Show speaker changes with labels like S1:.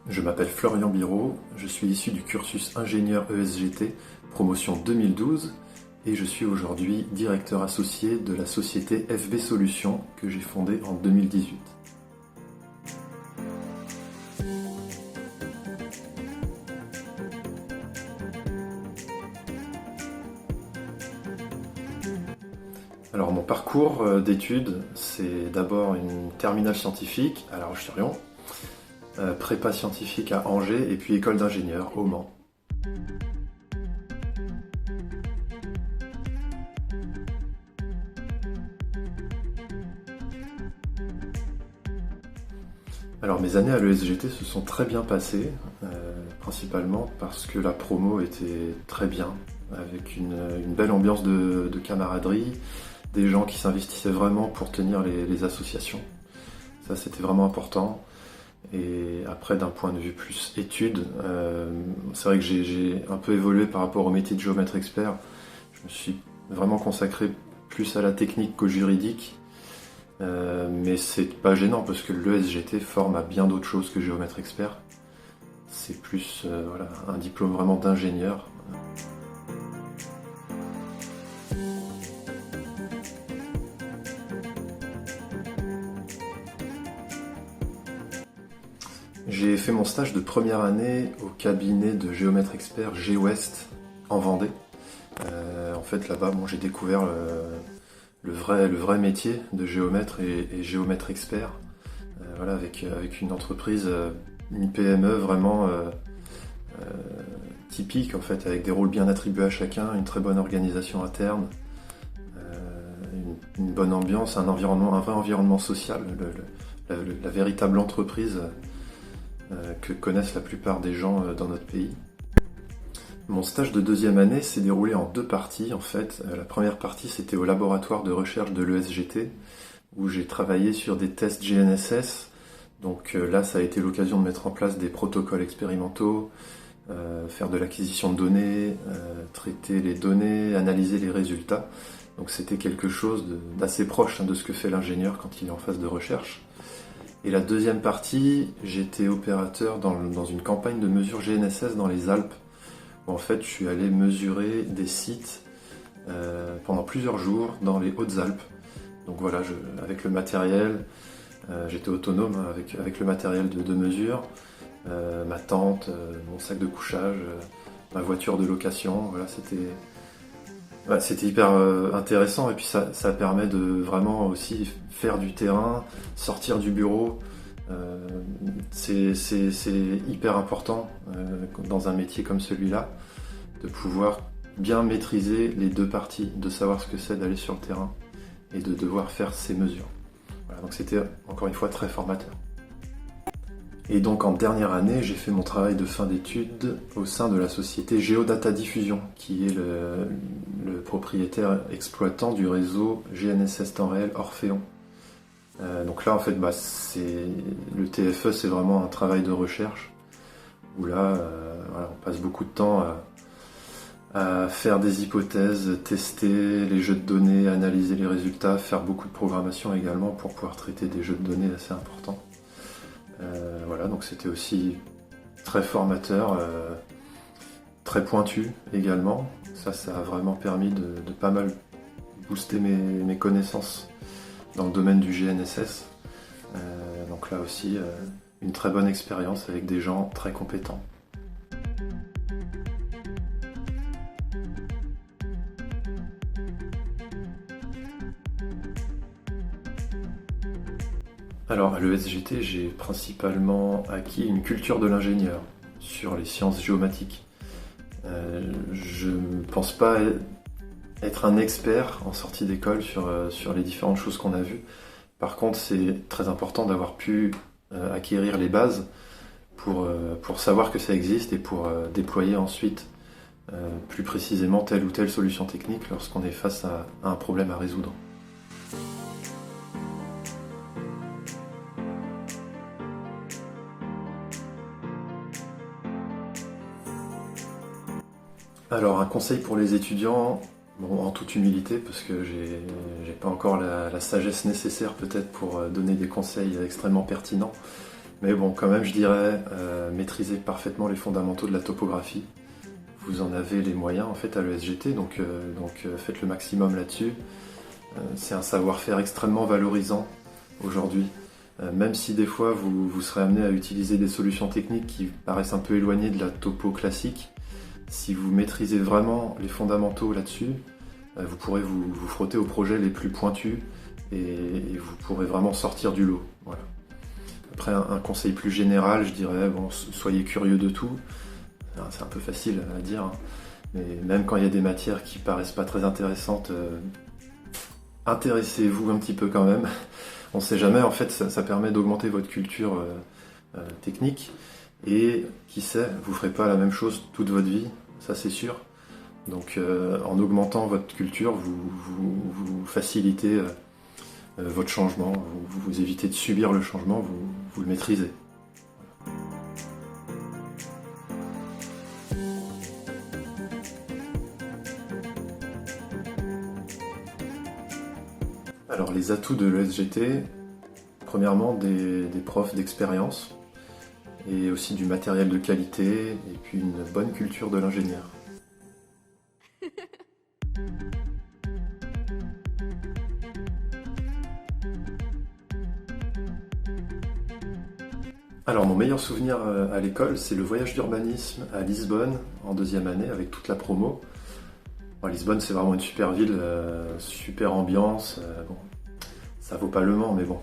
S1: Je m'appelle Florian Biraud, je suis issu du cursus ingénieur ESGT, promotion 2012, et je suis aujourd'hui directeur associé de la société FB Solutions que j'ai fondée en 2018. Alors mon parcours d'études, c'est d'abord une terminale scientifique à La Roche-sur-Yon, prépa scientifique à Angers et puis école d'ingénieur au Mans. Alors mes années à l'ESGT se sont très bien passées, principalement parce que la promo était très bien, avec une belle ambiance de camaraderie, des gens qui s'investissaient vraiment pour tenir les associations. Ça c'était vraiment important. Et après d'un point de vue plus études, c'est vrai que j'ai un peu évolué par rapport au métier de géomètre expert. Je me suis vraiment consacré plus à la technique qu'au juridique. Mais c'est pas gênant parce que l'ESGT forme à bien d'autres choses que géomètre expert. C'est plus voilà, un diplôme vraiment d'ingénieur. J'ai fait mon stage de première année au cabinet de géomètre expert GEOEST en Vendée. En fait là-bas j'ai découvert le vrai métier de géomètre et géomètre expert. Voilà, avec une entreprise, une PME vraiment typique en fait, avec des rôles bien attribués à chacun, une très bonne organisation interne, une bonne ambiance, un vrai environnement social, la véritable entreprise que connaissent la plupart des gens dans notre pays. Mon stage de deuxième année s'est déroulé en deux parties en fait. La première partie c'était au laboratoire de recherche de l'ESGT où j'ai travaillé sur des tests GNSS. Donc là ça a été l'occasion de mettre en place des protocoles expérimentaux, faire de l'acquisition de données, traiter les données, analyser les résultats. Donc c'était quelque chose d'assez proche de ce que fait l'ingénieur quand il est en phase de recherche. Et la deuxième partie, j'étais opérateur dans une campagne de mesure GNSS dans les Alpes. En fait, je suis allé mesurer des sites pendant plusieurs jours dans les Hautes-Alpes. Donc voilà, avec le matériel, j'étais autonome avec le matériel de mesure, ma tente, mon sac de couchage, ma voiture de location. Voilà, c'était hyper intéressant et puis ça permet de vraiment aussi faire du terrain, sortir du bureau. C'est hyper important dans un métier comme celui-là de pouvoir bien maîtriser les deux parties, de savoir ce que c'est d'aller sur le terrain et de devoir faire ces mesures. Voilà, donc c'était encore une fois très formateur. Et donc en dernière année, j'ai fait mon travail de fin d'études au sein de la société Geodata Diffusion, qui est le propriétaire exploitant du réseau GNSS temps réel Orphéon. Donc là en fait le TFE c'est vraiment un travail de recherche où là voilà, on passe beaucoup de temps à faire des hypothèses, tester les jeux de données, analyser les résultats, faire beaucoup de programmation également pour pouvoir traiter des jeux de données assez importants. Voilà, donc c'était aussi très formateur, très pointu également. Ça a vraiment permis de pas mal booster mes connaissances dans le domaine du GNSS. Donc là aussi, une très bonne expérience avec des gens très compétents. Alors à l'ESGT, j'ai principalement acquis une culture de l'ingénieur sur les sciences géomatiques. Je ne pense pas être un expert en sortie d'école sur les différentes choses qu'on a vues. Par contre, c'est très important d'avoir pu acquérir les bases pour savoir que ça existe et pour déployer ensuite plus précisément telle ou telle solution technique lorsqu'on est face à un problème à résoudre. Alors un conseil pour les étudiants, bon, en toute humilité, parce que j'ai pas encore la sagesse nécessaire peut-être pour donner des conseils extrêmement pertinents, Mais bon, quand même, je dirais, maîtriser parfaitement les fondamentaux de la topographie. Vous en avez les moyens en fait à l'ESGT, donc faites le maximum là-dessus. C'est un savoir-faire extrêmement valorisant aujourd'hui. Même si des fois vous serez amené à utiliser des solutions techniques qui paraissent un peu éloignées de la topo classique, si vous maîtrisez vraiment les fondamentaux là-dessus, vous pourrez vous frotter aux projets les plus pointus et vous pourrez vraiment sortir du lot. Voilà. Après, un conseil plus général, je dirais, bon, soyez curieux de tout. C'est un peu facile à dire, hein. Mais même quand il y a des matières qui paraissent pas très intéressantes, intéressez-vous un petit peu quand même. On ne sait jamais, en fait, ça permet d'augmenter votre culture technique. Et qui sait, vous ne ferez pas la même chose toute votre vie, ça c'est sûr. Donc en augmentant votre culture, vous facilitez votre changement, vous évitez de subir le changement, vous le maîtrisez. Alors les atouts de l'ESGT, premièrement des profs d'expérience et aussi du matériel de qualité et puis une bonne culture de l'ingénieur. Alors mon meilleur souvenir à l'école, c'est le voyage d'urbanisme à Lisbonne en deuxième année avec toute la promo. Bon, Lisbonne c'est vraiment une super ville, super ambiance, bon, ça vaut pas Le Mans mais bon,